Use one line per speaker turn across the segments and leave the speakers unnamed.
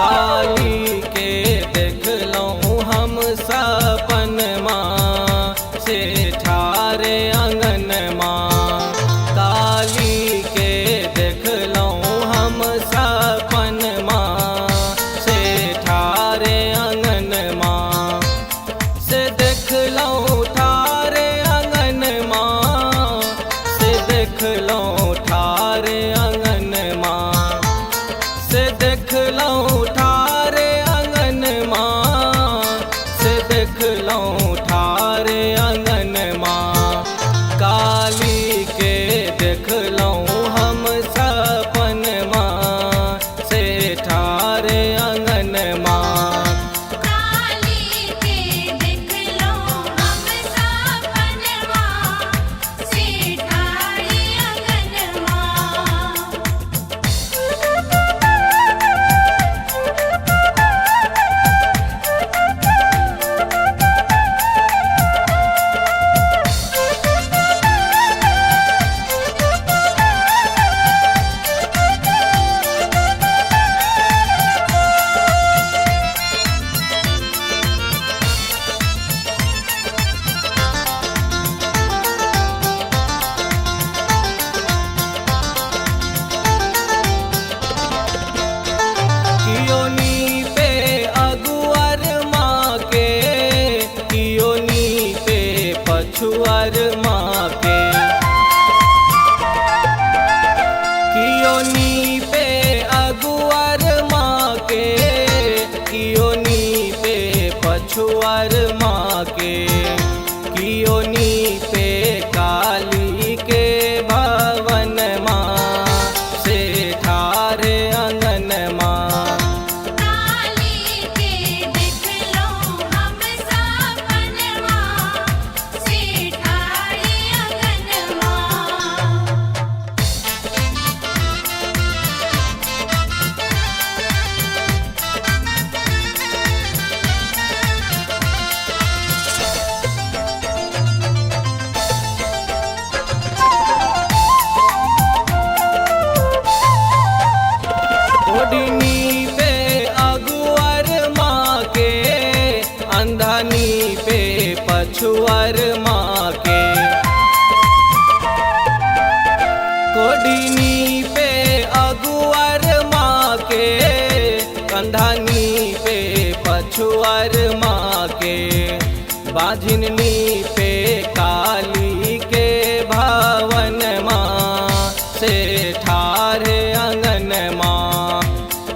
काली के देखलहुँ हम सपनमा से ठारे अंगनमा। काली के देखलहुँ हम सपनमा से ठारे अंगनमा। से देखलहुँ ठारे अंगनमा, से देखलहुँ ठारे अंगनमा, से देखलहुँ ठारे अंगनमा, से देखलहुँ ठारे अंगनमा। काली के देखलहुँ हम सपनमा से ठारे अंगनमा।
काली के देखलो हम सपनमा से ठारे अंगनमा।
कियोनी पे अगुअर माँ के, कियोनी पे पछुअर माँ के। कियोनी पे अगुअर माँ के, कियोनी पे पछुअर माँ के। कियोनी पे काली के भवन माँ से ठारे अंगनमा।
काली के देखलो हम सपनमा से ठारे अंगनमा। ओढ़नी पे अगुअर माँ के, अंधनी पे पछुअर माँ के। कोढ़नी पे अगुअर माँ के, कंधनी पे पछुअर माँ के। बाझिनी पे काली के भवन माँ से ठारे अंगनमा।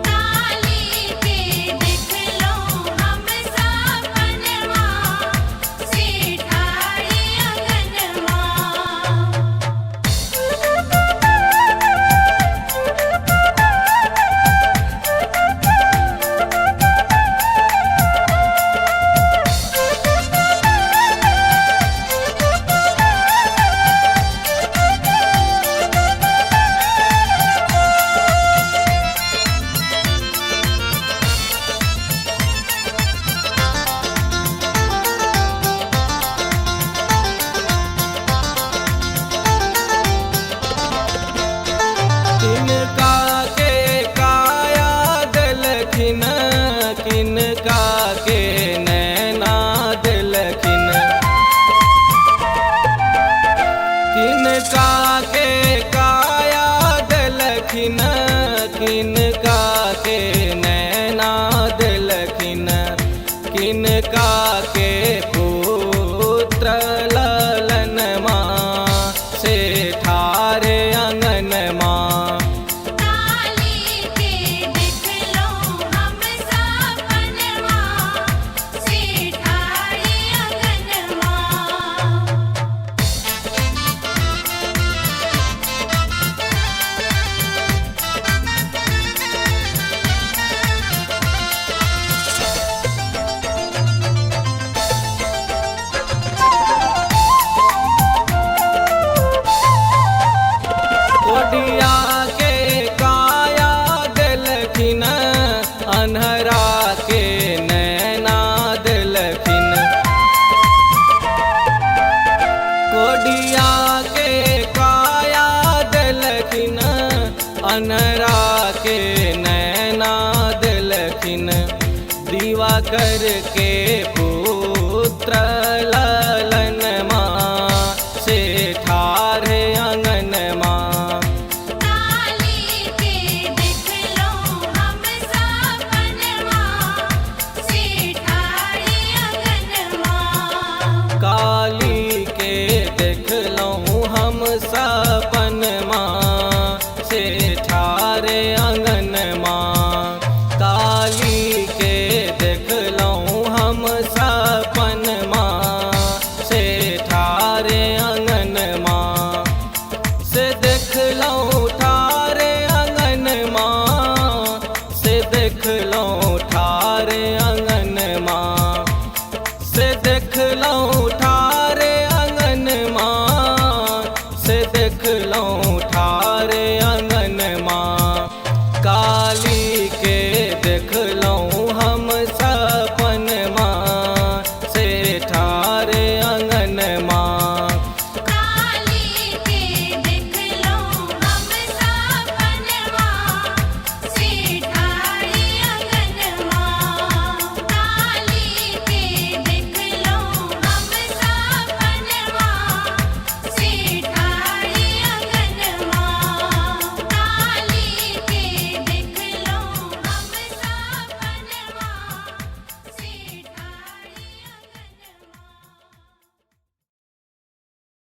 काली के देखलो हम सपनमा से ठारे अंगनमा।
किनका के काया देलखिन, किनका के नैना देलखिन। किनका के काया देलखिन, किनका के नैना देलखिन। किनका के पुत्र ललनमा से ठारे अंगनमा।
काली के देखलो हम सपनमा से ठारे अंगनमा।
कोढ़िया के काया देलखिन, अन्हरा के नैना देलखिन। कोढ़िया के काया देलखिन, अन्हरा के नैना देलखिन। देलखिन दिवाकर के पुत्र ललन माँ से ठारे आंगन माँ।
काली के देखलो हम सपनवा से ठाड़े अंगनवा।
काली के देखलहुँ हम सपन माँ से ठारे आंगन माँ। काली के देखलहुँ हम सपन माँ से ठारे आंगन माँ। से देखलहुँ ठारे आंगन माँ से देखलहुँ ठारे आंगन माँ। से देखलहुँ ठारे आंगन माँ से देखलहुँ ठारे आंगन माँ। काली के देख